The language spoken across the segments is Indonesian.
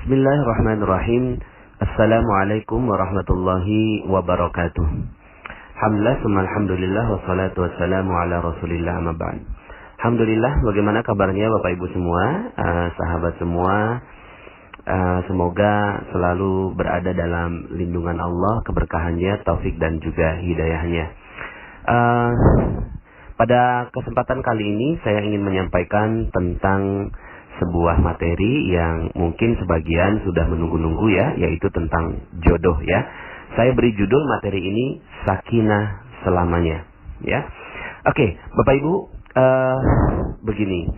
Bismillahirrahmanirrahim. Assalamualaikum warahmatullahi wabarakatuh. Alhamdulillah wassalatu wassalamu ala Rasulillah amma ba'd. Alhamdulillah, bagaimana kabarnya Bapak Ibu semua, sahabat semua? Semoga selalu berada dalam lindungan Allah, keberkahannya, taufik dan juga hidayahnya. Pada kesempatan kali ini saya ingin menyampaikan tentang sebuah materi yang mungkin sebagian sudah menunggu-nunggu ya, yaitu tentang jodoh ya. Saya beri judul materi ini Sakinah Selamanya ya. Oke, Bapak Ibu, begini.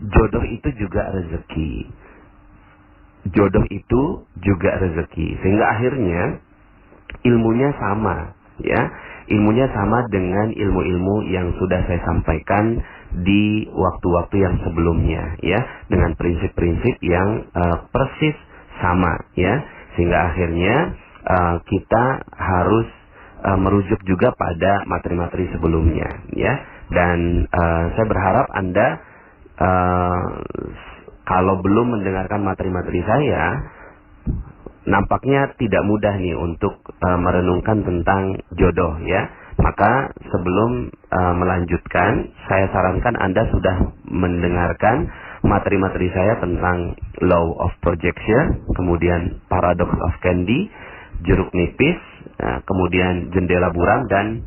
Jodoh itu juga rezeki. Jodoh itu juga rezeki. Sehingga akhirnya ilmunya sama ya. Ilmunya sama dengan ilmu-ilmu yang sudah saya sampaikan di waktu-waktu yang sebelumnya ya, dengan prinsip-prinsip yang persis sama ya, sehingga akhirnya kita harus merujuk juga pada materi-materi sebelumnya ya. Dan saya berharap Anda kalau belum mendengarkan materi-materi saya, nampaknya tidak mudah nih untuk merenungkan tentang jodoh ya. Maka sebelum melanjutkan, saya sarankan Anda sudah mendengarkan materi-materi saya tentang Law of Projection, kemudian Paradox of Candy, Jeruk Nipis, kemudian Jendela Buram, dan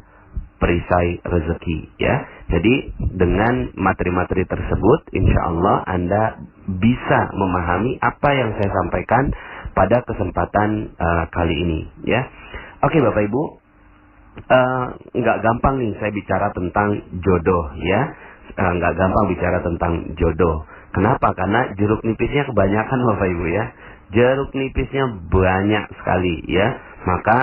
Perisai Rezeki ya. Jadi dengan materi-materi tersebut, insya Allah Anda bisa memahami apa yang saya sampaikan pada kesempatan kali ini ya. Oke Bapak Ibu, nggak gampang nih saya bicara tentang jodoh ya. Nggak gampang bicara tentang jodoh. Kenapa? Karena jeruk nipisnya kebanyakan Bapak Ibu ya. Jeruk nipisnya banyak sekali ya. Maka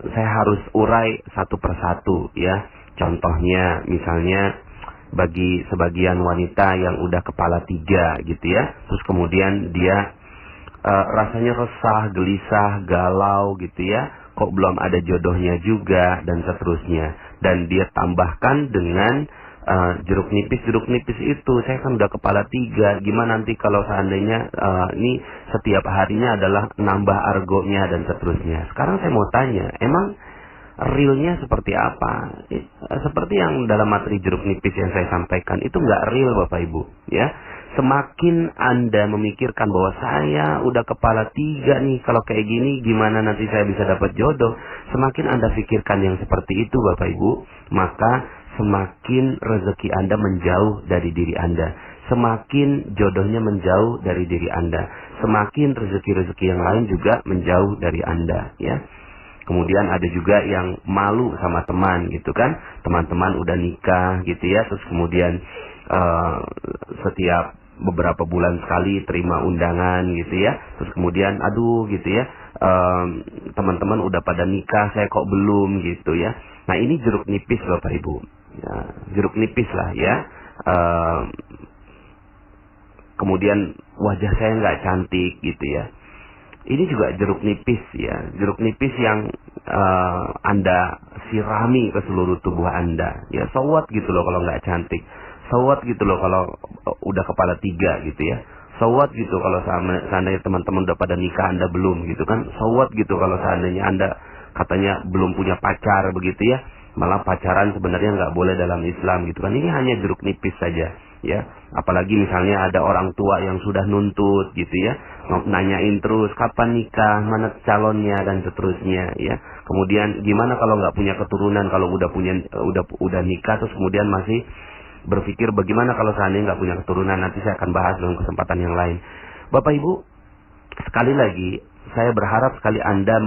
saya harus urai satu persatu ya. Contohnya misalnya bagi sebagian wanita yang udah kepala 3 gitu ya, terus kemudian dia rasanya resah, gelisah, galau gitu ya, kok belum ada jodohnya juga dan seterusnya. Dan dia tambahkan dengan jeruk nipis itu, saya kan udah kepala 3, gimana nanti kalau seandainya ini setiap harinya adalah nambah argonya dan seterusnya. Sekarang saya mau tanya, emang realnya seperti apa? Seperti yang dalam materi jeruk nipis yang saya sampaikan, itu nggak real Bapak Ibu ya. Semakin Anda memikirkan bahwa saya udah kepala 3 nih, kalau kayak gini gimana nanti saya bisa dapat jodoh, semakin Anda pikirkan yang seperti itu Bapak Ibu, maka semakin rezeki Anda menjauh dari diri Anda, semakin jodohnya menjauh dari diri Anda, semakin rezeki-rezeki yang lain juga menjauh dari Anda ya. Kemudian ada juga yang malu sama teman gitu kan, teman-teman udah nikah gitu ya, terus kemudian setiap beberapa bulan sekali terima undangan gitu ya, terus kemudian aduh gitu ya, teman-teman udah pada nikah, saya kok belum gitu ya. Nah ini jeruk nipis Bapak Ibu ya, jeruk nipis lah ya. Kemudian wajah saya nggak cantik gitu ya, ini juga jeruk nipis ya, jeruk nipis yang Anda sirami ke seluruh tubuh Anda ya. So what gitu loh kalau nggak cantik, so what gitu loh kalau udah kepala 3 gitu ya, so what gitu kalau seandainya teman-teman udah pada nikah Anda belum gitu kan, so what gitu kalau seandainya Anda katanya belum punya pacar begitu ya, malah pacaran sebenarnya nggak boleh dalam Islam gitu kan. Ini hanya jeruk nipis saja ya. Apalagi misalnya ada orang tua yang sudah nuntut gitu ya, nanyain terus kapan nikah, mana calonnya dan seterusnya ya. Kemudian gimana kalau nggak punya keturunan, kalau udah nikah terus kemudian masih berpikir bagaimana kalau seandainya nggak punya keturunan. Nanti saya akan bahas dalam kesempatan yang lain. Bapak Ibu, sekali lagi saya berharap sekali Anda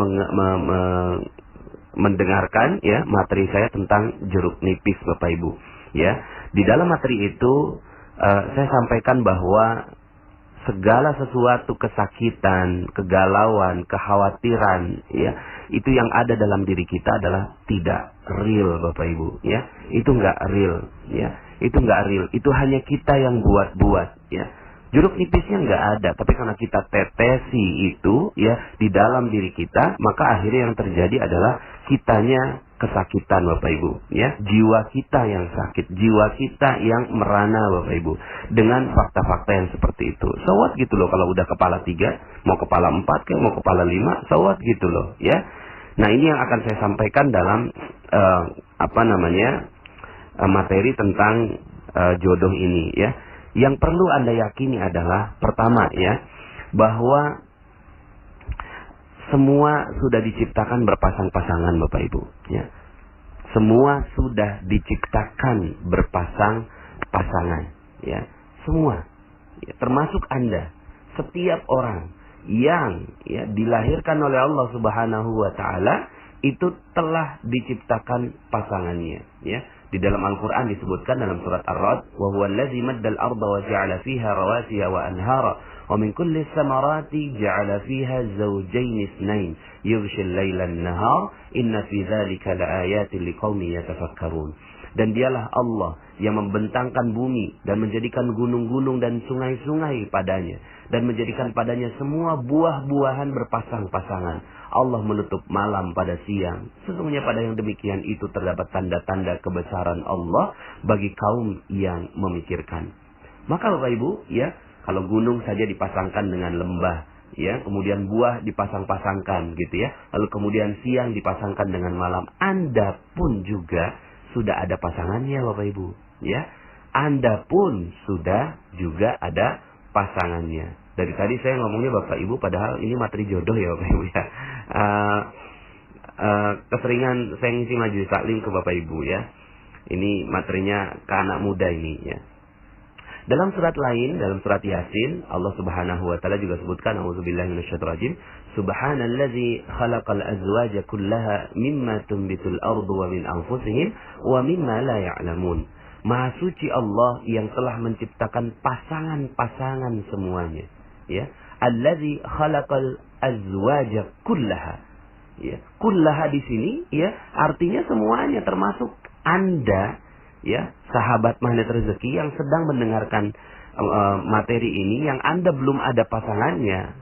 mendengarkan ya materi saya tentang jeruk nipis Bapak Ibu ya. Di dalam materi itu saya sampaikan bahwa segala sesuatu kesakitan, kegalauan, kekhawatiran ya, itu yang ada dalam diri kita adalah tidak real Bapak Ibu ya. Itu enggak real ya. Itu enggak real. Itu hanya kita yang buat-buat ya. Jeruk nipisnya enggak ada, tapi karena kita tetesi itu ya di dalam diri kita, maka akhirnya yang terjadi adalah kitanya kesakitan Bapak Ibu, ya. Jiwa kita yang sakit, jiwa kita yang merana Bapak Ibu. Dengan fakta-fakta yang seperti itu. So what gitu loh, kalau udah kepala 3, mau kepala 4 kayak mau kepala 5, so what gitu loh, ya. Nah, ini yang akan saya sampaikan dalam materi tentang jodoh ini, ya. Yang perlu Anda yakini adalah pertama, ya, bahwa semua sudah diciptakan berpasang-pasangan Bapak Ibu, ya. Semua sudah diciptakan berpasang-pasangan, ya. Semua, ya, termasuk Anda. Setiap orang yang, ya, dilahirkan oleh Allah Subhanahu wa taala itu telah diciptakan pasangannya, ya. Di dalam Al-Qur'an disebutkan dalam surat Ar-Ra'd, "Wa huwa allazi maddal arda wa ja'ala fiha rawasiya wa anhara wa min kulli samarati ja'ala fiha zawjayn itsnain yughshi al-laila an-nahar inna fi dzalika laayatin liqaumin yatafakkarun." Dan dialah Allah yang membentangkan bumi dan menjadikan gunung-gunung dan sungai-sungai padanya dan menjadikan padanya semua buah-buahan berpasang-pasangan. Allah menutup malam pada siang. Sesungguhnya pada yang demikian itu terdapat tanda-tanda kebesaran Allah bagi kaum yang memikirkan. Maka Bapak Ibu, ya, kalau gunung saja dipasangkan dengan lembah, ya, kemudian buah dipasang-pasangkan gitu, ya. Lalu kemudian siang dipasangkan dengan malam. Anda pun juga sudah ada pasangannya Bapak Ibu, ya. Anda pun sudah juga ada pasangannya. Dari tadi saya ngomongnya Bapak Ibu, padahal ini materi jodoh ya Bapak Ibu, ya. Keseringan saya ngisi majelis taklim ke Bapak Ibu, ya. Ini materinya ke anak muda ini, ya. Dalam surat lain, dalam surat Yasin, Allah Subhanahu wa taala juga sebutkan, auzubillahi minasyaitonir rajim, subhanallazi khalaqal azwaja kullaha mimma tunbitul ardu wa min anfusihim wa mimma la ya'lamun. Maha suci Allah yang telah menciptakan pasangan-pasangan semuanya, ya. Allazi khalaqal azwaja kullaha, ya. Kullaha di sini, ya, artinya semuanya, termasuk Anda, ya, sahabat magnet rezeki yang sedang mendengarkan materi ini, yang Anda belum ada pasangannya.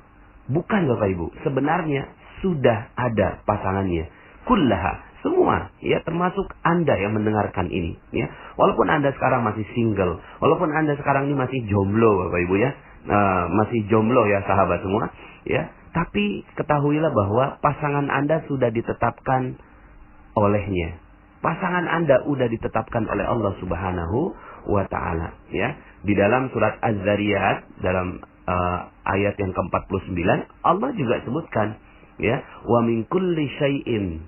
Bukan Bapak Ibu, sebenarnya sudah ada pasangannya. Kullaha, semua, ya, termasuk Anda yang mendengarkan ini, ya. Walaupun Anda sekarang masih single, walaupun Anda sekarang ini masih jomblo Bapak Ibu, ya, masih jomblo ya sahabat semua, ya. Tapi ketahuilah bahwa pasangan Anda sudah ditetapkan olehnya. Pasangan Anda sudah ditetapkan oleh Allah Subhanahu wa taala, ya. Di dalam surat Az-Zariyat dalam ayat yang ke-49 Allah juga sebutkan, ya, wa min kulli syai'in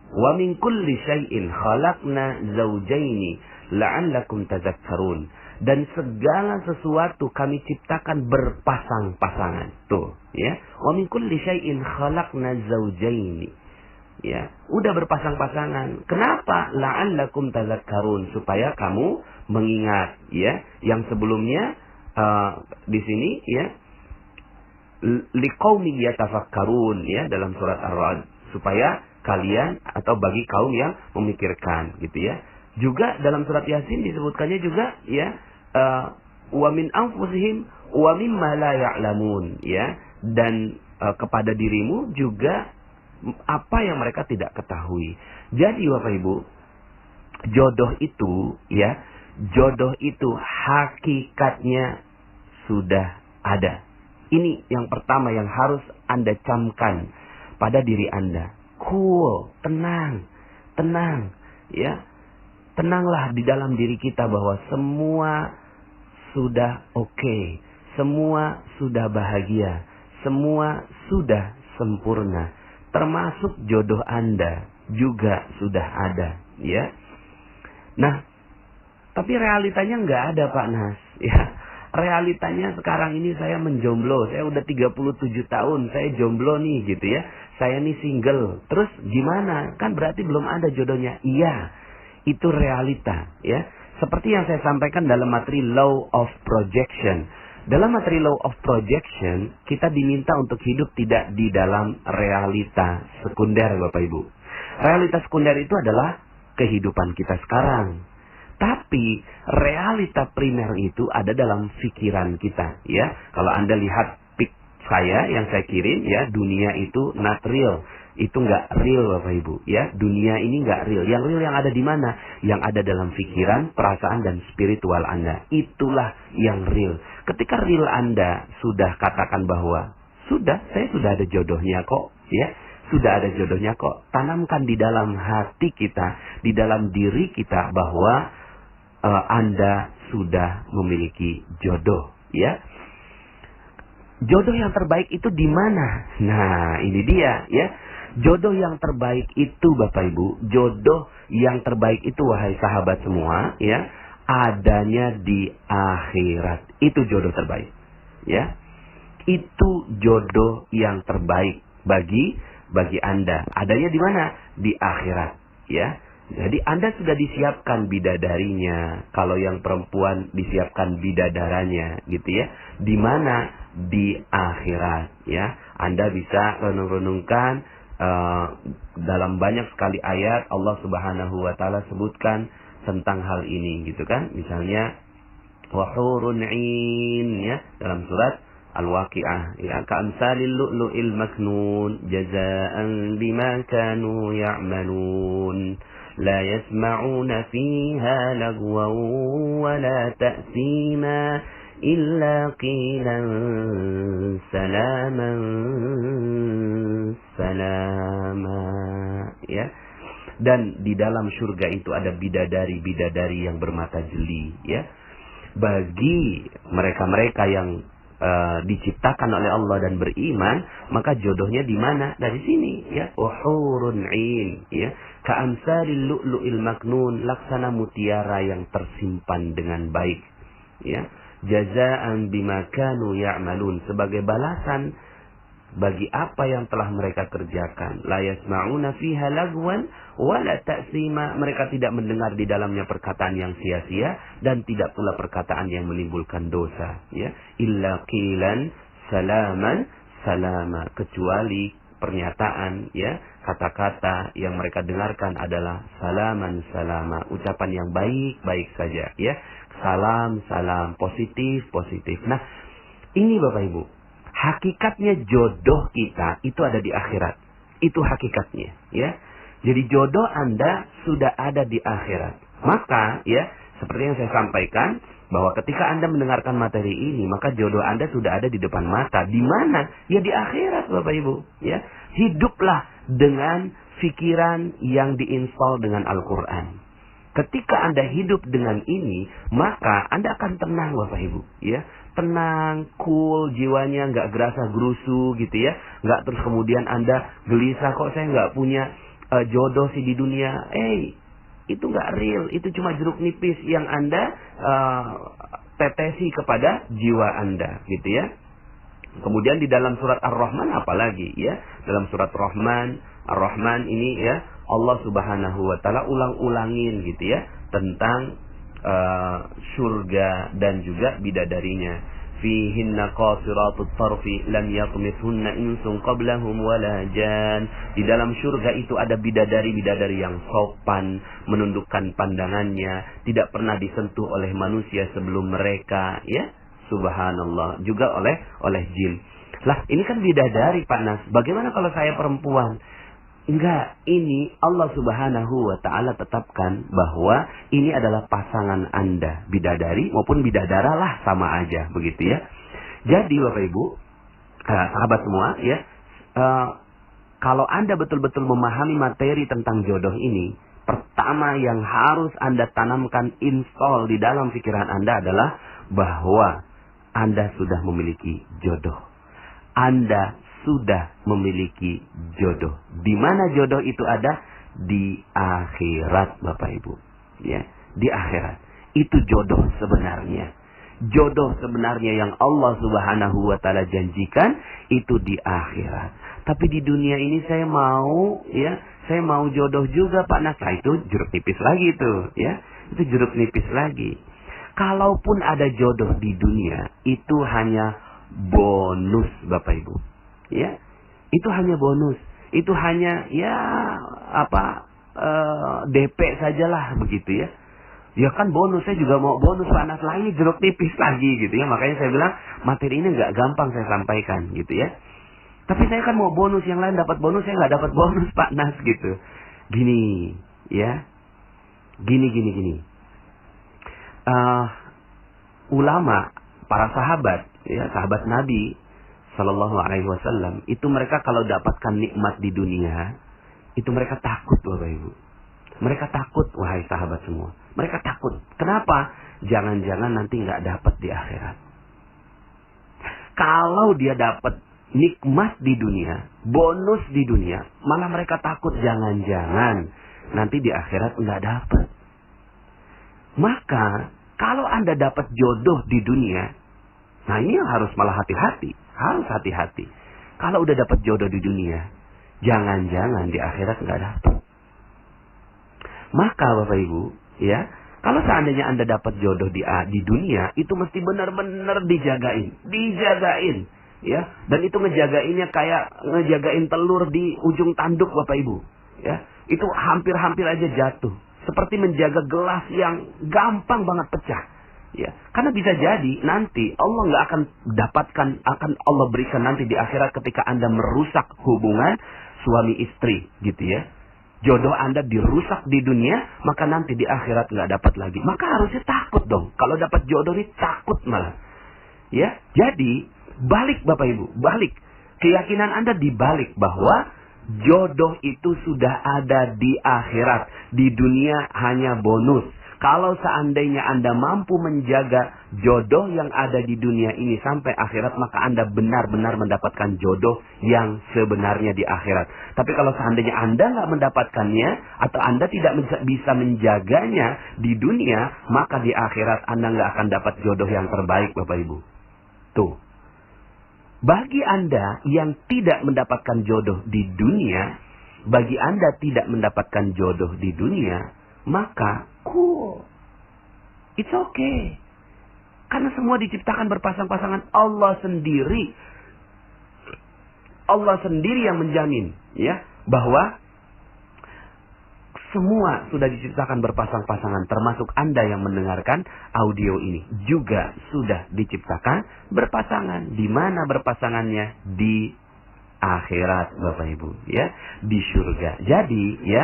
khalaqna zawjaini la'allakum tadhakkarun. Dan segala sesuatu kami ciptakan berpasang-pasangan. Tuh, ya. Wa min kulli syai'in khalaqna zawjaini. Ya, udah berpasang-pasangan. Kenapa? La'allakum tadhakkarun, supaya kamu mengingat, ya. Yang sebelumnya di sini, ya, liqaumin yatafakkarun, ya, dalam surat Ar-Ra'd, supaya kalian atau bagi kaum yang memikirkan, gitu, ya. Juga dalam surat Yasin disebutkannya juga, ya, wa min anfusihim wa mimma la ya'lamun, ya, dan kepada dirimu juga apa yang mereka tidak ketahui. Jadi Bapak Ibu, jodoh itu, ya, jodoh itu hakikatnya sudah ada. Ini yang pertama yang harus Anda camkan pada diri Anda. Cool, tenang, ya. Tenanglah di dalam diri kita bahwa semua sudah oke, semua sudah bahagia, semua sudah sempurna. Termasuk jodoh Anda juga sudah ada, ya. Nah, tapi realitanya nggak ada Pak Nas, ya. Realitanya sekarang ini saya menjomblo. Saya udah 37 tahun, saya jomblo nih gitu, ya. Saya nih single. Terus gimana? Kan berarti belum ada jodohnya. Iya, itu realita, ya. Seperti yang saya sampaikan dalam materi Law of Projection. Dalam materi Law of Projection, kita diminta untuk hidup tidak di dalam realita sekunder Bapak Ibu. Realita sekunder itu adalah kehidupan kita sekarang. Tapi realita primer itu ada dalam pikiran kita, ya. Kalau Anda lihat pic saya yang saya kirim, ya, dunia itu not real. Itu nggak real Bapak Ibu, ya. Dunia ini nggak real. Yang real yang ada di mana? Yang ada dalam pikiran, perasaan, dan spiritual Anda. Itulah yang real. Ketika real Anda sudah katakan bahwa saya sudah ada jodohnya kok, ya. Sudah ada jodohnya kok. Tanamkan di dalam hati kita, di dalam diri kita bahwa Anda sudah memiliki jodoh, ya. Jodoh yang terbaik itu di mana? Nah, ini dia, ya. Jodoh yang terbaik itu Bapak Ibu, jodoh yang terbaik itu wahai sahabat semua, ya, adanya di akhirat. Itu jodoh terbaik, ya. Itu jodoh yang terbaik bagi Anda. Adanya di mana? Di akhirat, ya. Jadi Anda sudah disiapkan bidadarinya. Kalau yang perempuan disiapkan bidadaranya, gitu ya. Di mana? Di akhirat, ya. Anda bisa renung-renungkan dalam banyak sekali ayat Allah Subhanahu wa taala sebutkan tentang hal ini, gitu kan. Misalnya wa hurun 'ain, ya, dalam surat Al-Waqi'ah, ya, ka'amsalil lu'lu'il maknun jazaa'an bima kanu ya'malun. لا يسمعون فيها لغوا ولا تأثيما إلا قيلا سلاما سلاما, ya. Dan di dalam surga itu ada bidadari-bidadari yang bermata jeli, ya. Bagi mereka-mereka yang diciptakan oleh Allah dan beriman, maka jodohnya di mana? Dari sini, ya. Uhurun 'ain, ya. Ka'amsalil lu'lu'il maknun, laksana mutiara yang tersimpan dengan baik, ya. Jazaa'an bima kanu ya'malun, sebagai balasan bagi apa yang telah mereka kerjakan. La yasma'una fiha lagwan wala ta'sima, mereka tidak mendengar di dalamnya perkataan yang sia-sia dan tidak pula perkataan yang menimbulkan dosa, ya. Illa qilan salaman salama, kecuali pernyataan, ya, kata-kata yang mereka dengarkan adalah salaman salama, ucapan yang baik-baik saja, ya. Salam, salam, positif, positif. Nah, ini Bapak Ibu, hakikatnya jodoh kita itu ada di akhirat. Itu hakikatnya, ya. Jadi jodoh Anda sudah ada di akhirat. Maka, ya, seperti yang saya sampaikan, bahwa ketika Anda mendengarkan materi ini, maka jodoh Anda sudah ada di depan mata. Di mana? Ya di akhirat Bapak Ibu, ya. Hiduplah dengan pikiran yang diinstal dengan Al-Quran. Ketika Anda hidup dengan ini, maka Anda akan tenang Bapak Ibu, ya. Tenang, cool, jiwanya nggak gerasa gerusu, gitu ya. Nggak terus kemudian Anda gelisah, kok saya nggak punya jodoh sih di dunia. Itu nggak real, itu cuma jeruk nipis yang Anda tetesi kepada jiwa Anda, gitu ya. Kemudian di dalam surat Ar-Rahman apalagi, ya. Dalam surat Ar-Rahman ini, ya, Allah Subhanahu wa taala ulang-ulangin, gitu ya, tentang surga dan juga bidadarinya. Fihinna qasiratut tarfi lam yatmithunna insun qablahum wala jan. Di dalam surga itu ada bidadari-bidadari yang sopan, menundukkan pandangannya, tidak pernah disentuh oleh manusia sebelum mereka, ya. Subhanallah, juga oleh jin. Lah, ini kan bidadari, Pak Nas. Bagaimana kalau saya perempuan? Enggak, ini Allah Subhanahu wa taala tetapkan bahwa ini adalah pasangan Anda, bidadari maupun bidadara lah, sama aja, begitu ya. Jadi Bapak Ibu, sahabat semua, ya, kalau Anda betul-betul memahami materi tentang jodoh ini, pertama yang harus Anda tanamkan, install di dalam pikiran Anda adalah bahwa Anda sudah memiliki jodoh. Anda sudah memiliki jodoh. Di mana jodoh itu ada? Di akhirat Bapak Ibu, ya. Di akhirat. Itu jodoh sebenarnya. Jodoh sebenarnya yang Allah Subhanahu wa taala janjikan itu di akhirat. Tapi di dunia ini saya mau, ya, saya mau jodoh juga Pak Nas. Nah, itu jeruk nipis lagi itu, ya. Itu jeruk nipis lagi. Kalaupun ada jodoh di dunia, itu hanya bonus Bapak Ibu. Ya, itu hanya bonus, itu hanya, ya, DP sajalah, begitu ya. Ya kan bonus, saya juga mau bonus panas lagi, jeruk tipis lagi, gitu ya. Makanya saya bilang materi ini nggak gampang saya sampaikan, gitu ya. Tapi saya kan mau bonus, yang lain dapat bonus, saya nggak dapat bonus Pak Nas gitu. Gini, ya. Gini. Ulama, para sahabat, ya, sahabat Nabi Sallallahu Alaihi Wasallam, itu mereka kalau dapatkan nikmat di dunia, itu mereka takut, Bapak Ibu. Mereka takut, wahai sahabat semua. Mereka takut. Kenapa? Jangan-jangan nanti nggak dapat di akhirat. Kalau dia dapat nikmat di dunia, bonus di dunia, malah mereka takut jangan-jangan nanti di akhirat nggak dapat. Maka kalau Anda dapat jodoh di dunia, nah ini yang harus malah hati-hati, harus hati-hati. Kalau udah dapat jodoh di dunia, jangan-jangan di akhirat nggak dapat. Maka Bapak Ibu, ya, kalau seandainya Anda dapat jodoh di dunia, itu mesti benar-benar dijagain, ya. Dan itu ngejagainnya kayak ngejagain telur di ujung tanduk, Bapak Ibu, ya. Itu hampir-hampir aja jatuh, seperti menjaga gelas yang gampang banget pecah, ya. Karena bisa jadi nanti Allah nggak akan akan Allah berikan nanti di akhirat ketika Anda merusak hubungan suami istri, gitu ya. Jodoh Anda dirusak di dunia, maka nanti di akhirat nggak dapat lagi. Maka harusnya takut dong. Kalau dapat jodoh ini takut malah. Ya, jadi balik Bapak Ibu, balik. Keyakinan Anda dibalik bahwa jodoh itu sudah ada di akhirat. Di dunia hanya bonus. Kalau seandainya Anda mampu menjaga jodoh yang ada di dunia ini sampai akhirat, maka Anda benar-benar mendapatkan jodoh yang sebenarnya di akhirat. Tapi kalau seandainya Anda nggak mendapatkannya, atau Anda tidak bisa menjaganya di dunia, maka di akhirat Anda nggak akan dapat jodoh yang terbaik, Bapak Ibu. Tuh. Bagi Anda yang tidak mendapatkan jodoh di dunia, bagi Anda tidak mendapatkan jodoh di dunia, maka cool. It's okay. Karena semua diciptakan berpasang-pasangan. Allah sendiri yang menjamin, ya, bahwa semua sudah diciptakan berpasang-pasangan, termasuk Anda yang mendengarkan audio ini juga sudah diciptakan berpasangan. Di mana berpasangannya? Di akhirat, Bapak Ibu, ya, di surga. Jadi, ya,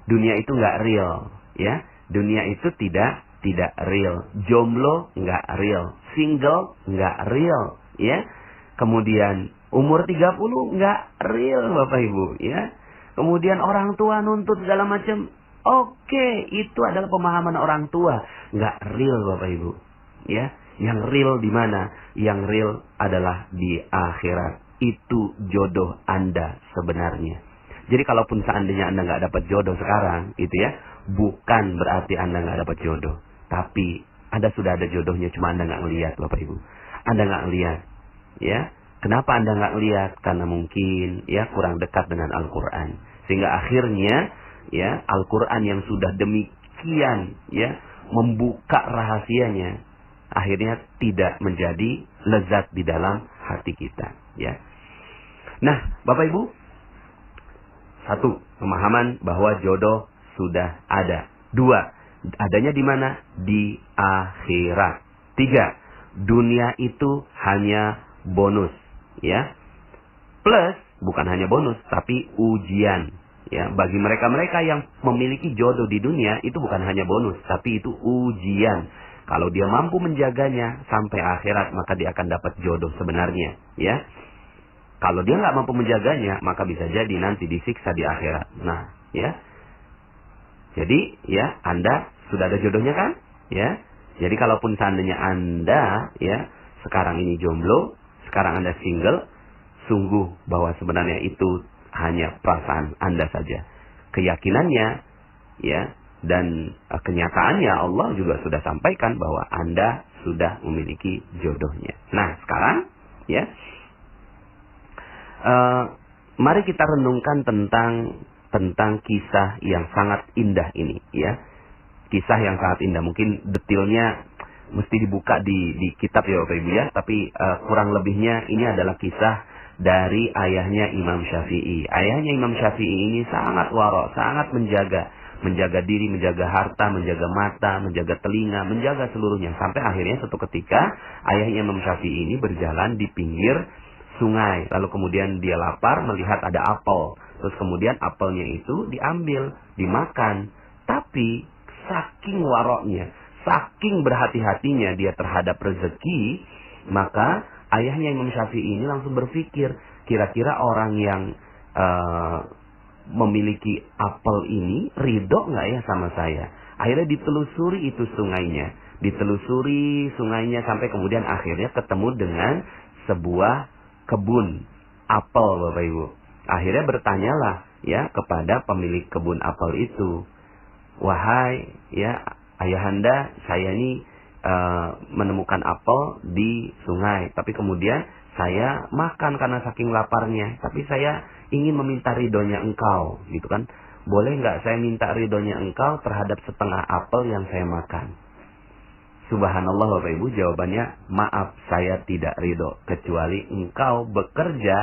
dunia itu nggak real, ya. Dunia itu tidak real. Jomblo nggak real, single nggak real, ya. Kemudian umur 30 nggak real, Bapak Ibu, ya. Kemudian orang tua nuntut segala macam, oke, itu adalah pemahaman orang tua, nggak real, Bapak Ibu, ya. Yang real di mana? Yang real adalah di akhirat. Itu jodoh Anda sebenarnya. Jadi kalaupun seandainya Anda nggak dapat jodoh sekarang, itu ya, bukan berarti Anda nggak dapat jodoh. Tapi Anda sudah ada jodohnya, cuma Anda nggak ngelihat, Bapak Ibu. Anda nggak ngelihat, ya. Kenapa Anda nggak ngelihat? Karena mungkin, ya, kurang dekat dengan Al-Quran. Sehingga akhirnya, ya, Al-Quran yang sudah demikian, ya, membuka rahasianya, akhirnya tidak menjadi lezat di dalam hati kita, ya. Nah, Bapak Ibu, satu, pemahaman bahwa jodoh sudah ada. Dua, adanya di mana? Di akhirat. Tiga, dunia itu hanya bonus, ya. Plus, bukan hanya bonus, tapi ujian, ya. Bagi mereka-mereka yang memiliki jodoh di dunia, itu bukan hanya bonus, tapi itu ujian. Kalau dia mampu menjaganya sampai akhirat, maka dia akan dapat jodoh sebenarnya, ya. Kalau dia nggak mampu menjaganya, maka bisa jadi nanti disiksa di akhirat. Nah, ya. Jadi, ya, Anda sudah ada jodohnya kan? Ya. Jadi kalaupun seandainya Anda, ya, sekarang ini jomblo, sekarang Anda single, sungguh bahwa sebenarnya itu hanya perasaan Anda saja. Keyakinannya, ya, dan kenyataannya Allah juga sudah sampaikan bahwa Anda sudah memiliki jodohnya. Nah, sekarang, ya, mari kita renungkan tentang kisah yang sangat indah ini, ya. Kisah yang sangat indah, mungkin detailnya mesti dibuka di kitab, ya Bapak Ibu, ya. Tapi kurang lebihnya ini adalah kisah dari ayahnya Imam Syafi'i. Ayahnya Imam Syafi'i ini sangat waro, sangat menjaga menjaga diri, menjaga harta, menjaga mata, menjaga telinga, menjaga seluruhnya. Sampai akhirnya suatu ketika ayahnya Imam Syafi'i ini berjalan di pinggir sungai. Lalu kemudian dia lapar melihat ada apel. Terus kemudian apelnya itu diambil, dimakan. Tapi saking waroknya, saking berhati-hatinya dia terhadap rezeki, maka ayahnya Imam Syafi'i ini langsung berpikir, kira-kira orang yang memiliki apel ini ridho nggak ya sama saya? Akhirnya ditelusuri itu sungainya, ditelusuri sungainya sampai kemudian akhirnya ketemu dengan sebuah kebun apel, Bapak Ibu. Akhirnya bertanyalah ya kepada pemilik kebun apel itu, wahai ya ayahanda, saya ini menemukan apel di sungai, tapi kemudian saya makan karena saking laparnya, tapi saya ingin meminta ridhonya engkau, gitu kan? Boleh nggak saya minta ridhonya engkau terhadap setengah apel yang saya makan? Subhanallah Bapak Ibu, jawabannya, maaf saya tidak ridho kecuali engkau bekerja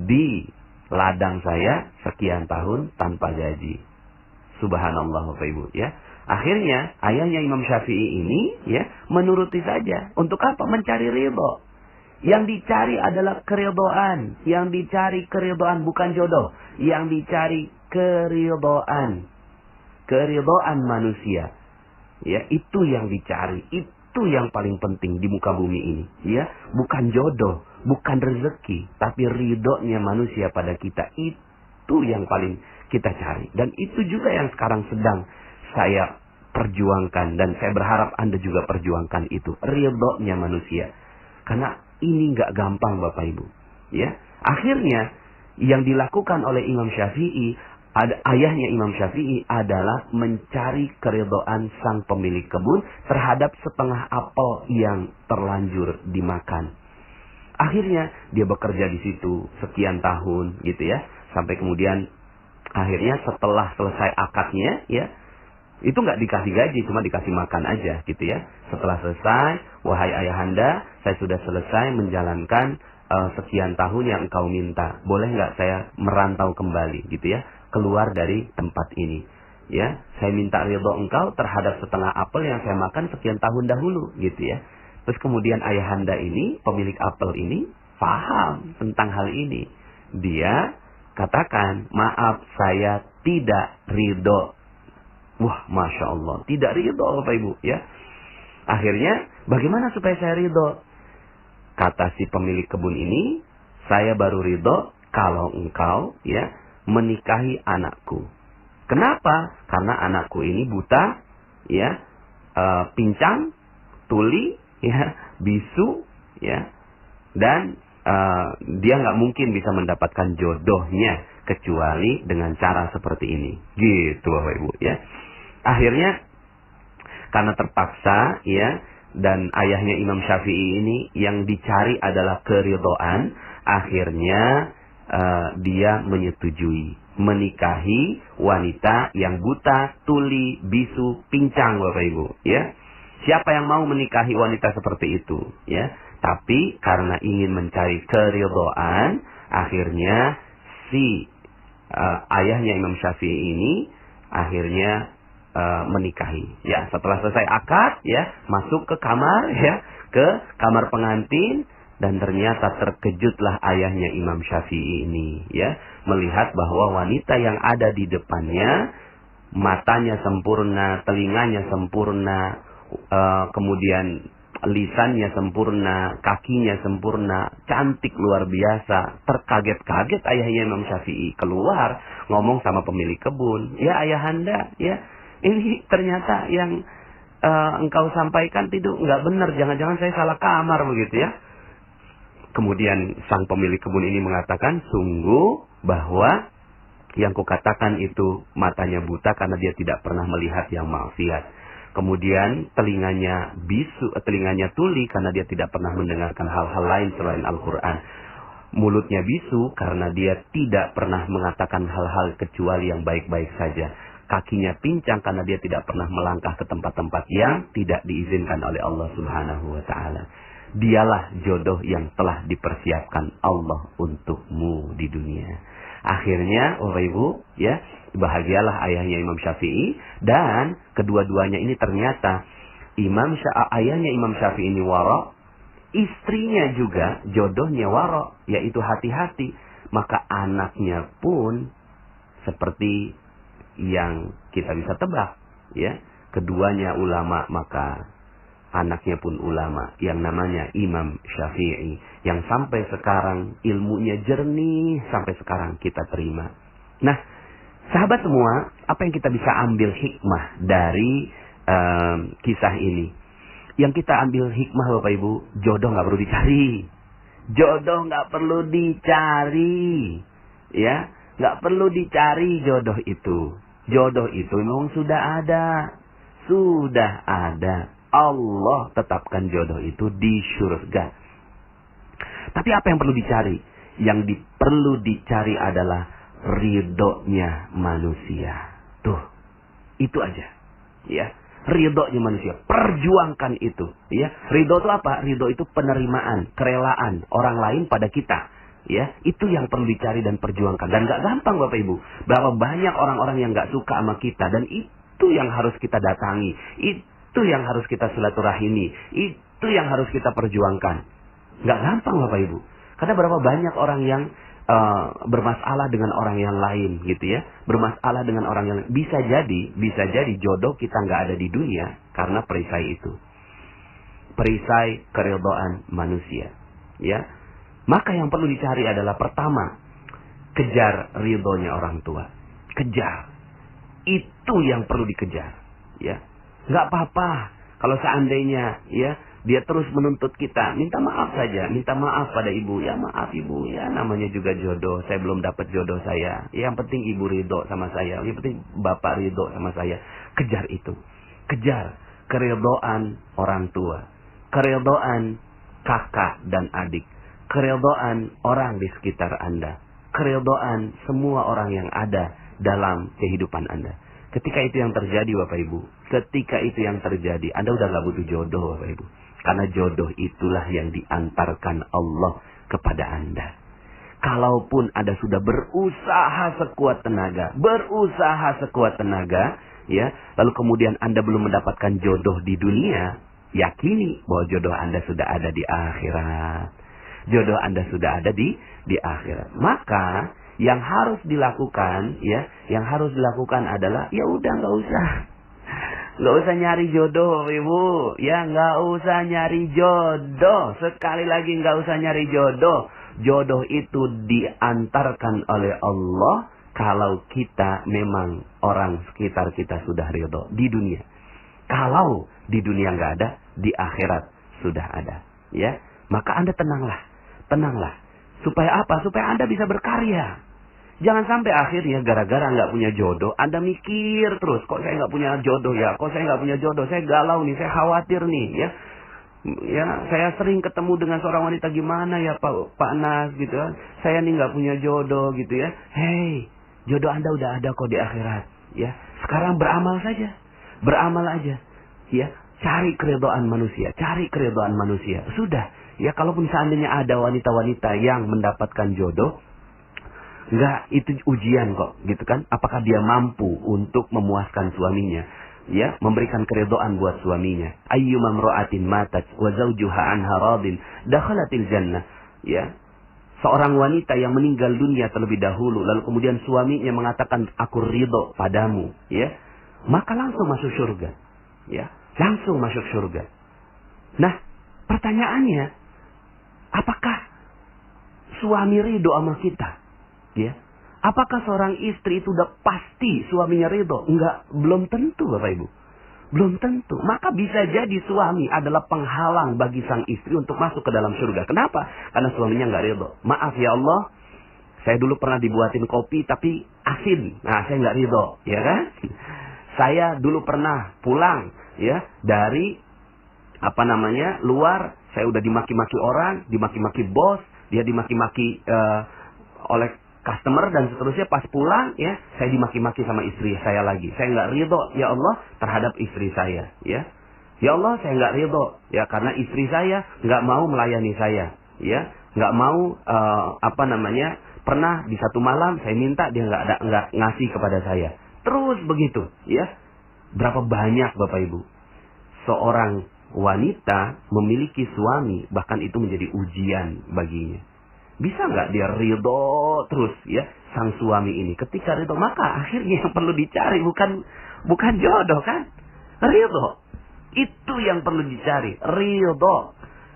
di ladang saya sekian tahun tanpa gaji. Subhanallah Bapak Ibu ya. Akhirnya ayahnya Imam Syafi'i ini ya menuruti saja. Untuk apa? Mencari ridho. Yang dicari adalah keridhaan. Yang dicari keridhaan bukan jodoh. Yang dicari keridhaan. Keridhaan manusia. Ya, itu yang dicari. Itu yang paling penting di muka bumi ini. Ya, bukan jodoh, bukan rezeki, tapi ridhonya manusia pada kita. Itu yang paling kita cari. Dan itu juga yang sekarang sedang saya perjuangkan, dan saya berharap Anda juga perjuangkan itu, ridhonya manusia. Karena ini nggak gampang Bapak Ibu. Ya, akhirnya yang dilakukan oleh Imam Syafi'i, ayahnya Imam Syafi'i adalah mencari keridhaan sang pemilik kebun terhadap setengah apel yang terlanjur dimakan. Akhirnya dia bekerja di situ sekian tahun gitu ya, sampai kemudian akhirnya setelah selesai akadnya ya, itu nggak dikasih gaji, cuma dikasih makan aja gitu ya. Setelah selesai, wahai ayahanda, saya sudah selesai menjalankan sekian tahun yang engkau minta. Boleh nggak saya merantau kembali gitu ya, keluar dari tempat ini. Ya, saya minta ridho engkau terhadap setengah apel yang saya makan sekian tahun dahulu gitu ya. Terus kemudian ayahanda ini, pemilik apel ini, paham tentang hal ini. Dia katakan, maaf saya tidak ridho. Wah, Masya Allah, tidak ridho Bapak Ibu ya. Akhirnya bagaimana supaya saya ridho? Kata si pemilik kebun ini, saya baru ridho kalau engkau ya menikahi anakku. Kenapa? Karena anakku ini buta ya, pincang, tuli ya, bisu ya, dan dia nggak mungkin bisa mendapatkan jodohnya kecuali dengan cara seperti ini. Gitu Bapak Ibu ya. Akhirnya karena terpaksa ya, dan ayahnya Imam Syafi'i ini yang dicari adalah keridhaan, akhirnya dia menyetujui menikahi wanita yang buta, tuli, bisu, pincang Bapak Ibu ya. Siapa yang mau menikahi wanita seperti itu ya? Tapi karena ingin mencari keridhaan, akhirnya si ayahnya Imam Syafi'i ini akhirnya menikahi. Ya, setelah selesai akad ya, masuk ke kamar ya, ke kamar pengantin, dan ternyata terkejutlah ayahnya Imam Syafi'i ini ya, melihat bahwa wanita yang ada di depannya matanya sempurna, telinganya sempurna, kemudian lisannya sempurna, kakinya sempurna, cantik luar biasa. Terkaget-kaget ayahnya Imam Syafi'i, keluar ngomong sama pemilik kebun, ya ayahanda ya, ini ternyata yang engkau sampaikan itu nggak benar, jangan-jangan saya salah kamar begitu ya. Kemudian sang pemilik kebun ini mengatakan, sungguh bahwa yang kukatakan itu matanya buta karena dia tidak pernah melihat yang maksiat. Kemudian telinganya bisu, telinganya tuli karena dia tidak pernah mendengarkan hal-hal lain selain Al-Quran. Mulutnya bisu karena dia tidak pernah mengatakan hal-hal kecuali yang baik-baik saja. Kakinya pincang karena dia tidak pernah melangkah ke tempat-tempat yang tidak diizinkan oleh Allah Subhanahu wa Ta'ala. Dialah jodoh yang telah dipersiapkan Allah untukmu di dunia. Akhirnya, Bapak Ibu, ya, bahagialah ayahnya Imam Syafi'i, dan kedua-duanya ini ternyata ayahnya Imam Syafi'i ini wara, istrinya juga jodohnya wara, yaitu hati-hati. Maka anaknya pun seperti yang kita bisa tebak, ya. Keduanya ulama, maka anaknya pun ulama yang namanya Imam Syafi'i, yang sampai sekarang ilmunya jernih, sampai sekarang kita terima. Nah, sahabat semua, apa yang kita bisa ambil hikmah dari kisah ini? Yang kita ambil hikmah, Bapak Ibu, jodoh nggak perlu dicari. Jodoh nggak perlu dicari, ya, nggak perlu dicari jodoh itu. Jodoh itu memang sudah ada. Allah tetapkan jodoh itu di surga. Tapi apa yang perlu dicari? Yang perlu dicari adalah ridhonya manusia. Tuh, itu aja. Ya, ridhonya manusia. Perjuangkan itu. Ya, ridho itu apa? Ridho itu penerimaan, kerelaan orang lain pada kita. Ya, itu yang perlu dicari dan perjuangkan. Dan gak gampang, Bapak Ibu. Berapa banyak orang-orang yang gak suka sama kita, dan itu yang harus kita datangi. Itu yang harus kita silaturahimi. Itu yang harus kita perjuangkan. Gak gampang, Bapak Ibu. Karena berapa banyak orang yang bermasalah dengan orang yang lain, gitu ya. Bermasalah dengan orang yang lain. Bisa jadi jodoh kita gak ada di dunia karena perisai itu. Perisai keridhaan manusia. Ya. Maka yang perlu dicari adalah pertama, kejar ridhonya orang tua. Kejar. Itu yang perlu dikejar. Ya. Nggak apa-apa kalau seandainya, ya, dia terus menuntut kita, minta maaf saja, minta maaf pada ibu. Ya, maaf ibu, ya, namanya juga jodoh. Saya belum dapat jodoh saya. Yang penting ibu ridho sama saya. Yang penting bapak ridho sama saya. Kejar itu. Kejar keridhaan orang tua. Keridhaan kakak dan adik. Keridhaan orang di sekitar Anda. Keridhaan semua orang yang ada dalam kehidupan Anda. Ketika itu yang terjadi, Bapak Ibu. Ketika itu yang terjadi, Anda udah gak butuh jodoh, Bapak Ibu. Karena jodoh itulah yang diantarkan Allah kepada Anda. Kalaupun Anda sudah berusaha sekuat tenaga, ya, lalu kemudian Anda belum mendapatkan jodoh di dunia, yakini bahwa jodoh Anda sudah ada di akhirat. Jodoh Anda sudah ada di akhirat. Maka yang harus dilakukan, ya, yang harus dilakukan adalah, ya udah nggak usah nyari jodoh, Ibu. Ya, nggak usah nyari jodoh. Sekali lagi, nggak usah nyari jodoh. Jodoh itu diantarkan oleh Allah kalau kita memang orang sekitar kita sudah ridho di dunia. Kalau di dunia nggak ada, di akhirat sudah ada. Ya, maka Anda tenanglah. Supaya apa? Supaya Anda bisa berkarya. Jangan sampai akhirnya gara-gara nggak punya jodoh, Anda mikir terus, kok saya nggak punya jodoh ya? Kok saya nggak punya jodoh? Saya galau nih, saya khawatir nih, ya. Ya, saya sering ketemu dengan seorang wanita, gimana ya Pak Nas, gitu kan? Saya nih nggak punya jodoh, gitu ya. Hei, jodoh Anda udah ada kok di akhirat, ya. Sekarang beramal saja, beramal aja, ya. Cari keridhaan manusia, Sudah. Ya, kalaupun seandainya ada wanita-wanita yang mendapatkan jodoh, enggak, itu ujian kok, gitu kan? Apakah dia mampu untuk memuaskan suaminya, ya, memberikan keridhaan buat suaminya. Ayyuma imra'atin matat wa zawjuha anha radin dakhalatil jannah, ya. Seorang wanita yang meninggal dunia terlebih dahulu, lalu kemudian suaminya mengatakan aku ridho padamu, ya, maka langsung masuk surga, ya, langsung masuk surga. Nah, pertanyaannya, apakah suami ridho sama kita? Ya. Apakah seorang istri itu udah pasti suaminya ridho? Enggak, belum tentu, Bapak Ibu. Belum tentu. Maka bisa jadi suami adalah penghalang bagi sang istri untuk masuk ke dalam surga. Kenapa? Karena suaminya enggak ridho. Maaf ya Allah, saya dulu pernah dibuatin kopi tapi asin. Nah, saya enggak ridho, ya kan? Saya dulu pernah pulang, ya, dari luar, saya udah dimaki-maki orang, dimaki-maki bos, dia dimaki-maki oleh customer dan seterusnya. Pas pulang, ya, saya dimaki-maki sama istri saya lagi. Saya nggak ridho, ya Allah, terhadap istri saya, ya. Ya Allah, saya nggak ridho, ya, karena istri saya nggak mau melayani saya, ya, nggak mau Pernah di satu malam saya minta, dia nggak ngasih kepada saya. Terus begitu, ya. Berapa banyak Bapak Ibu seorang wanita memiliki suami, bahkan itu menjadi ujian baginya. Bisa nggak dia ridho terus, ya, sang suami ini? Ketika ridho, maka akhirnya yang perlu dicari bukan jodoh, kan? Ridho. Itu yang perlu dicari, ridho.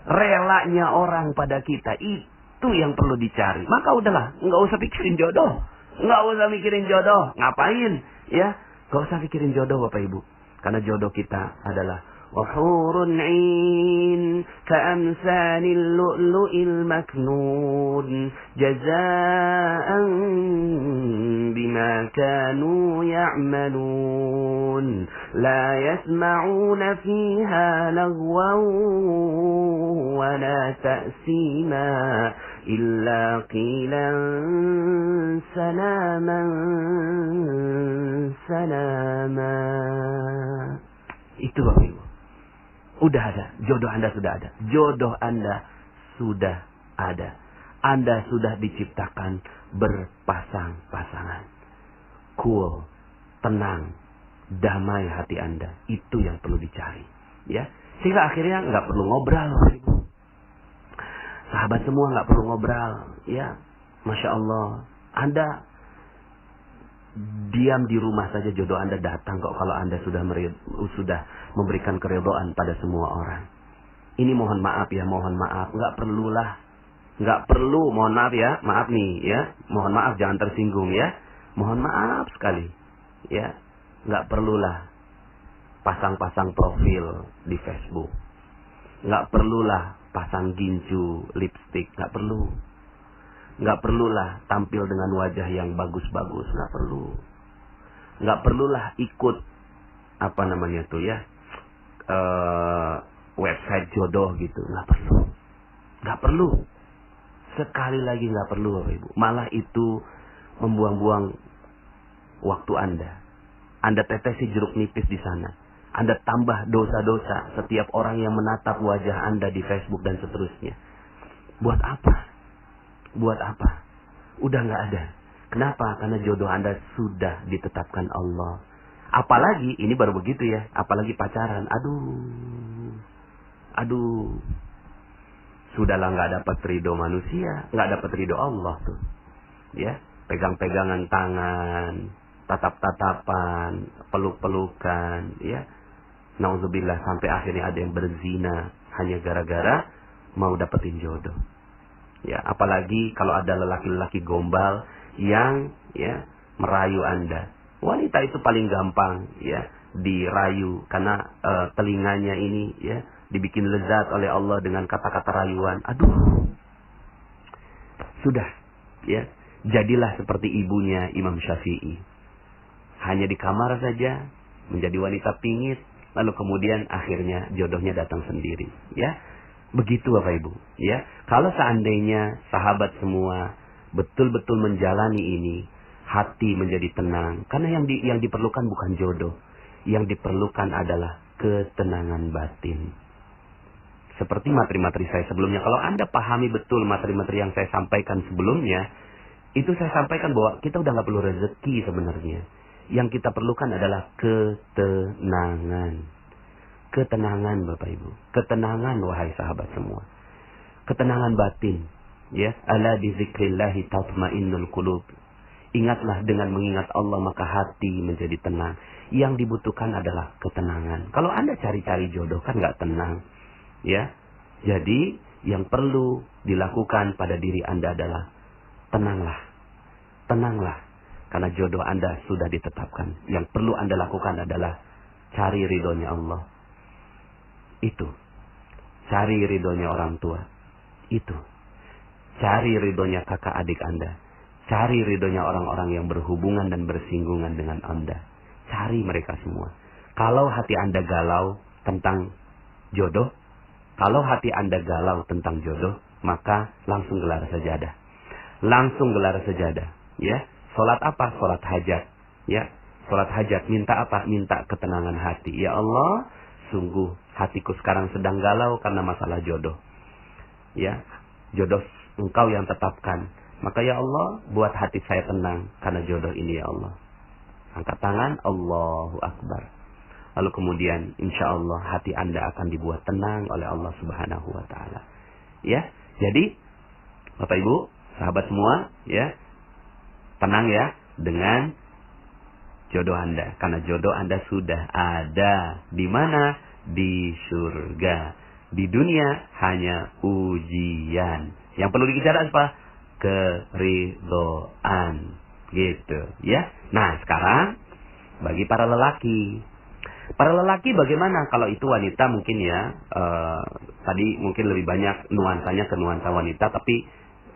Relanya orang pada kita, itu yang perlu dicari. Maka udahlah, nggak usah pikirin jodoh. Nggak usah mikirin jodoh. Ngapain? Ya, nggak usah pikirin jodoh Bapak Ibu. Karena jodoh kita adalah وحور عين كأمثال اللؤلؤ المكنون جزاء بما كانوا يعملون لا يسمعون فيها لغوا ولا تأثيما إلا قيلا سلاما سلاما. Itu Bapak Ibu. Udah ada, jodoh Anda sudah ada. Jodoh Anda sudah ada. Anda sudah diciptakan berpasang-pasangan. Cool, tenang, damai hati Anda. Itu yang perlu dicari. Ya, sehingga akhirnya nggak perlu ngobrol. Sahabat semua nggak perlu ngobrol. Ya, Masya Allah. Anda diam di rumah saja, jodoh Anda datang kok, kalau Anda sudah memberikan keridhaan pada semua orang. Ini mohon maaf ya, mohon maaf. Nggak perlu, mohon maaf ya, maaf nih ya. Mohon maaf, jangan tersinggung ya. Mohon maaf sekali. Ya, nggak perlulah pasang-pasang profil di Facebook. Nggak perlulah pasang ginju, lipstick, nggak perlu. Nggak perlulah tampil dengan wajah yang bagus-bagus, nggak perlu. Nggak perlulah ikut apa namanya tuh ya, website jodoh gitu, nggak perlu. Nggak perlu. Sekali lagi nggak perlu Bapak Ibu. Malah itu membuang-buang waktu Anda. Anda tetesi jeruk nipis di sana. Anda tambah dosa-dosa setiap orang yang menatap wajah Anda di Facebook dan seterusnya. Buat apa? Buat apa? Udah nggak ada. Kenapa? Karena jodoh Anda sudah ditetapkan Allah. Apalagi, ini baru begitu ya. Apalagi pacaran. Aduh. Sudahlah nggak dapat ridho manusia. Nggak dapat ridho Allah tuh. Ya, pegang-pegangan tangan. Tatap-tatapan. Peluk-pelukan. Ya. Nauzubillah, sampai akhirnya ada yang berzina. Hanya gara-gara mau dapetin jodoh. Ya, apalagi kalau ada lelaki-lelaki gombal yang ya merayu Anda. Wanita itu paling gampang ya dirayu karena telinganya ini ya dibikin lezat oleh Allah dengan kata-kata rayuan. Aduh. Sudah ya, jadilah seperti ibunya Imam Syafi'i. Hanya di kamar saja menjadi wanita pingit, lalu kemudian akhirnya jodohnya datang sendiri, ya. Begitu Bapak Ibu, ya. Kalau seandainya sahabat semua betul-betul menjalani ini, hati menjadi tenang. Karena yang diperlukan bukan jodoh. Yang diperlukan adalah ketenangan batin. Seperti materi-materi saya sebelumnya. Kalau Anda pahami betul materi-materi yang saya sampaikan sebelumnya, itu saya sampaikan bahwa kita udah gak perlu rezeki sebenarnya. Yang kita perlukan adalah ketenangan. Ketenangan Bapak Ibu. Ketenangan wahai sahabat semua. Ketenangan batin. Ya, ala bi dzikrillahi tatmainnul qulub. Ingatlah, dengan mengingat Allah maka hati menjadi tenang. Yang dibutuhkan adalah ketenangan. Kalau Anda cari-cari jodoh kan nggak tenang. Ya. Jadi yang perlu dilakukan pada diri Anda adalah tenanglah. Tenanglah. Karena jodoh Anda sudah ditetapkan. Yang perlu Anda lakukan adalah cari ridhonya Allah. Itu. Cari ridhonya orang tua. Itu. Cari ridhonya kakak adik Anda. Cari ridhonya orang-orang yang berhubungan dan bersinggungan dengan Anda. Cari mereka semua. Kalau hati Anda galau tentang jodoh, kalau hati Anda galau tentang jodoh, maka langsung gelar sajadah. Langsung gelar sajadah. Ya. Salat apa? Salat hajat. Ya. Salat hajat. Minta apa? Minta ketenangan hati. Ya Allah, sungguh hatiku sekarang sedang galau karena masalah jodoh. Ya. Jodoh Engkau yang tetapkan. Maka ya Allah, buat hati saya tenang karena jodoh ini ya Allah. Angkat tangan, Allahu Akbar. Lalu kemudian insya Allah hati Anda akan dibuat tenang oleh Allah Subhanahu wa Ta'ala. Ya, jadi Bapak Ibu, sahabat semua, ya, tenang ya dengan jodoh Anda, karena jodoh Anda sudah ada. Di mana? Di surga. Di dunia hanya ujian. Yang perlu dikejar apa? Keridhaan. Gitu, ya. Nah, sekarang bagi para lelaki. Para lelaki bagaimana? Kalau itu wanita mungkin ya, tadi mungkin lebih banyak nuansanya ke nuansa wanita, tapi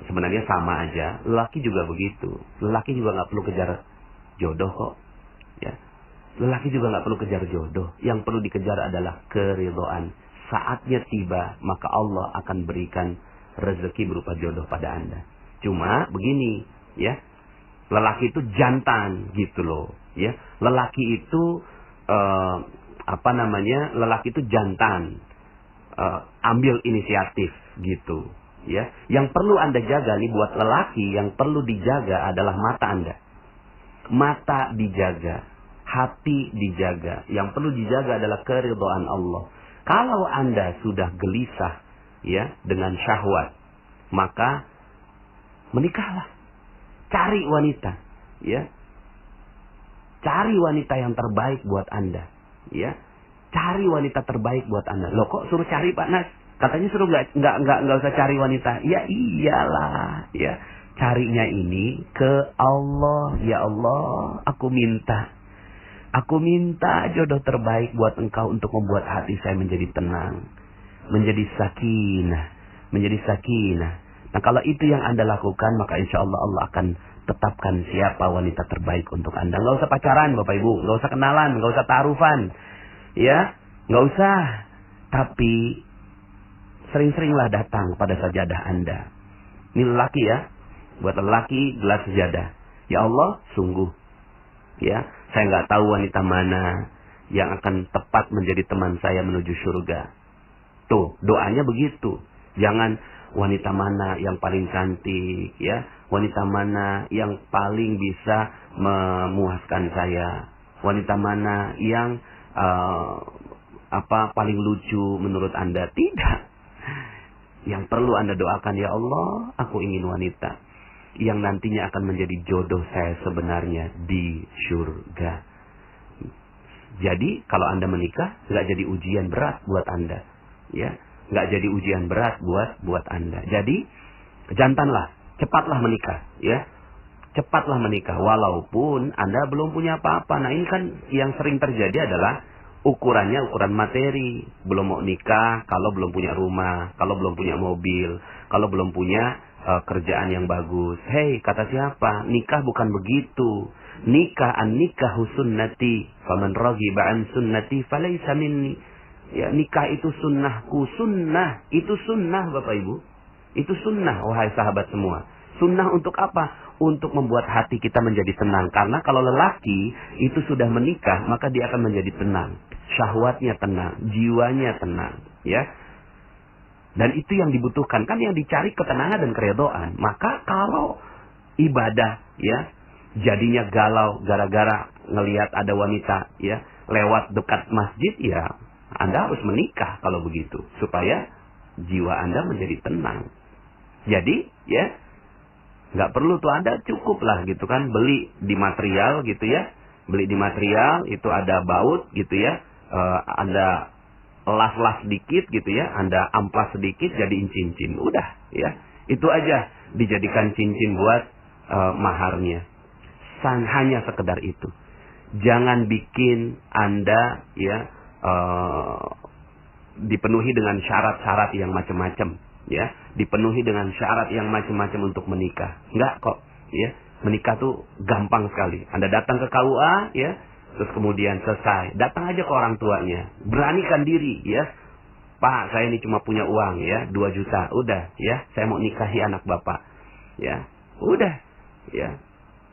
sebenarnya sama aja. Lelaki juga begitu. Lelaki juga nggak perlu kejar jodoh kok. Ya, lelaki juga nggak perlu kejar jodoh. Yang perlu dikejar adalah keridhaan. Saatnya tiba, maka Allah akan berikan rezeki berupa jodoh pada Anda. Cuma begini, ya, lelaki itu jantan gitu loh, ya. Lelaki itu lelaki itu jantan, ambil inisiatif gitu, ya. Yang perlu Anda jaga nih buat lelaki, yang perlu dijaga adalah mata Anda. Mata dijaga, hati dijaga. Yang perlu dijaga adalah keridhaan Allah. Kalau Anda sudah gelisah, ya, dengan syahwat, maka menikahlah. Cari wanita, ya. Cari wanita yang terbaik buat Anda, ya. Cari wanita terbaik buat Anda. Loh, kok suruh cari Pak Nas? Katanya suruh nggak usah cari wanita. Ya iyalah, ya. Carinya ini ke Allah. Ya Allah, aku minta jodoh terbaik buat engkau untuk membuat hati saya menjadi tenang, menjadi sakinah. Nah, kalau itu yang Anda lakukan, maka insya Allah Allah akan tetapkan siapa wanita terbaik untuk Anda. Nggak usah pacaran, Bapak Ibu. Nggak usah kenalan, nggak usah taarufan. Ya, nggak usah. Tapi sering-seringlah datang pada sajadah Anda. Ini lelaki ya. Buat lelaki, gelar sajadah. Ya Allah, sungguh. Ya, saya nggak tahu wanita mana yang akan tepat menjadi teman saya menuju surga. Tuh, doanya begitu. Jangan wanita mana yang paling cantik, ya, wanita mana yang paling bisa memuaskan saya, wanita mana yang paling lucu menurut Anda. Tidak. Yang perlu Anda doakan, ya Allah, aku ingin wanita yang nantinya akan menjadi jodoh saya sebenarnya di surga. Jadi kalau Anda menikah, nggak jadi ujian berat buat Anda, ya. Nggak jadi ujian berat buat Anda. Jadi jantanlah, cepatlah menikah, ya. Cepatlah menikah walaupun Anda belum punya apa-apa. Nah, ini kan yang sering terjadi adalah ukurannya ukuran materi. Belum mau nikah kalau belum punya rumah, kalau belum punya mobil, kalau belum punya kerjaan yang bagus. Hei, kata siapa? Nikah bukan begitu. Nikah an-nikahu sunnati, faman raghiba an sunnati falaysa minni. Ya, nikah itu sunnahku. Sunnah, itu sunnah Bapak Ibu. Itu sunnah, wahai sahabat semua. Sunnah untuk apa? Untuk membuat hati kita menjadi tenang. Karena kalau lelaki itu sudah menikah, maka dia akan menjadi tenang. Syahwatnya tenang, jiwanya tenang, ya. Dan itu yang dibutuhkan. Kan yang dicari ketenangan dan keridhaan. Maka kalau ibadah, ya, jadinya galau gara-gara ngelihat ada wanita, ya, lewat dekat masjid, ya, Anda harus menikah kalau begitu, supaya jiwa Anda menjadi tenang. Jadi, ya, nggak perlu tuh Anda cukuplah gitu kan, beli di material gitu ya, beli di material itu ada baut gitu ya, Anda las-las sedikit gitu ya, Anda amplas sedikit jadiin cincin, udah ya, itu aja dijadikan cincin buat maharnya. Hanya sekedar itu. Jangan bikin Anda ya dipenuhi dengan syarat-syarat yang macam-macam, ya, dipenuhi dengan syarat yang macam-macam untuk menikah. Enggak kok, ya. Menikah tuh gampang sekali. Anda datang ke KUA, ya, terus kemudian selesai. Datang aja ke orang tuanya, beranikan diri, ya. Pak, saya ini cuma punya uang, ya, 2 juta, udah, ya, saya mau nikahi anak Bapak, ya, udah, ya.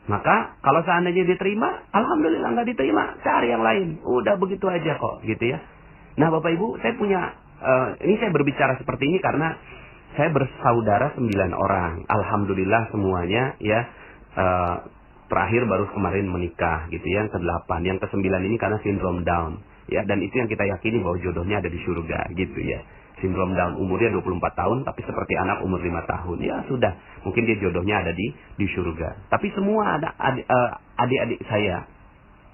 Maka kalau seandainya diterima, alhamdulillah. Nggak diterima, cari yang lain. Udah begitu aja kok, gitu ya. Nah, Bapak Ibu, saya punya, ini saya berbicara seperti ini karena Saya bersaudara 9 orang. Alhamdulillah semuanya ya terakhir baru kemarin menikah gitu ya, yang ke-8. Yang ke-9 ini karena sindrom Down ya, dan itu yang kita yakini bahwa jodohnya ada di surga gitu ya. Sindrom Down, umurnya 24 tahun tapi seperti anak umur 5 tahun. Ya sudah, mungkin dia jodohnya ada di surga. Tapi semua ada adik-adik saya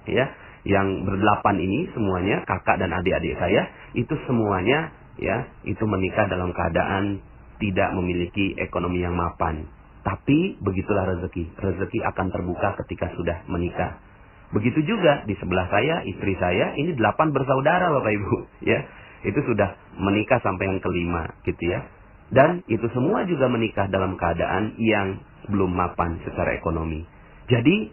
ya, yang ber-8 ini semuanya kakak dan adik-adik saya itu semuanya ya, itu menikah dalam keadaan tidak memiliki ekonomi yang mapan. Tapi begitulah rezeki. Rezeki akan terbuka ketika sudah menikah. Begitu juga di sebelah saya, istri saya, ini 8 bersaudara Bapak Ibu. Ya, itu sudah menikah sampai yang ke-5 gitu ya. Dan itu semua juga menikah dalam keadaan yang belum mapan secara ekonomi. Jadi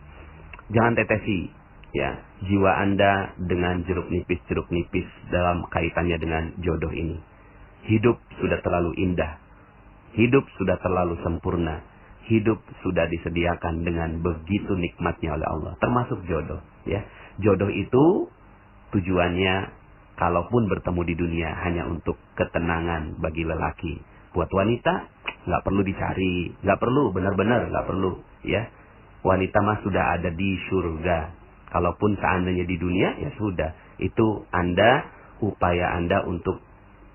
jangan tetesi ya jiwa Anda dengan jeruk nipis dalam kaitannya dengan jodoh ini. Hidup sudah terlalu indah. Hidup sudah terlalu sempurna. Hidup sudah disediakan dengan begitu nikmatnya oleh Allah. Termasuk jodoh. Ya, jodoh itu tujuannya, kalaupun bertemu di dunia, hanya untuk ketenangan bagi lelaki. Buat wanita, nggak perlu dicari. Nggak perlu, benar-benar nggak perlu. Ya, wanita mah sudah ada di surga. Kalaupun seandainya di dunia, ya sudah. Itu upaya Anda untuk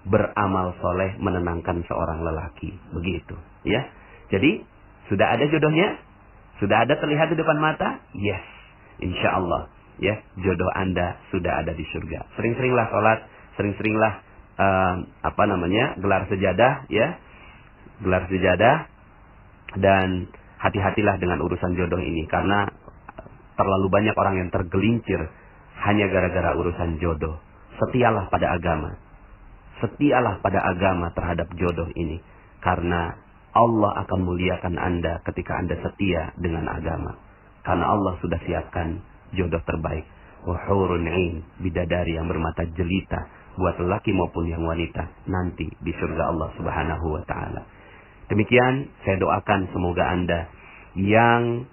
beramal soleh menenangkan seorang lelaki. Begitu. Ya. Jadi, sudah ada jodohnya? Sudah ada terlihat di depan mata? Yes. Insya Allah. Ya, jodoh Anda sudah ada di surga. Sering-seringlah sholat. Sering-seringlah gelar sejadah. Ya. Gelar sejadah. Dan hati-hatilah dengan urusan jodoh ini. Karena terlalu banyak orang yang tergelincir hanya gara-gara urusan jodoh. Setialah pada agama. Setialah pada agama terhadap jodoh ini. Karena Allah akan muliakan Anda ketika Anda setia dengan agama. Karena Allah sudah siapkan jodoh terbaik. Wa hurun 'ain, bidadari yang bermata jelita buat lelaki maupun yang wanita nanti di surga Allah Subhanahu wa taala. Demikian saya doakan semoga Anda yang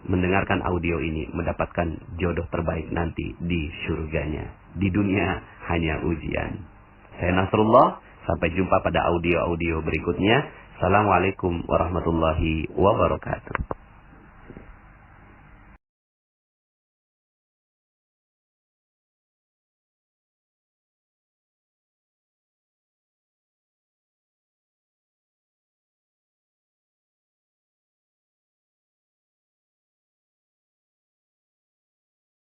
mendengarkan audio ini mendapatkan jodoh terbaik nanti di surganya. Di dunia hanya ujian. Saya Nasrullah, sampai jumpa pada audio-audio berikutnya. Assalamualaikum warahmatullahi wabarakatuh.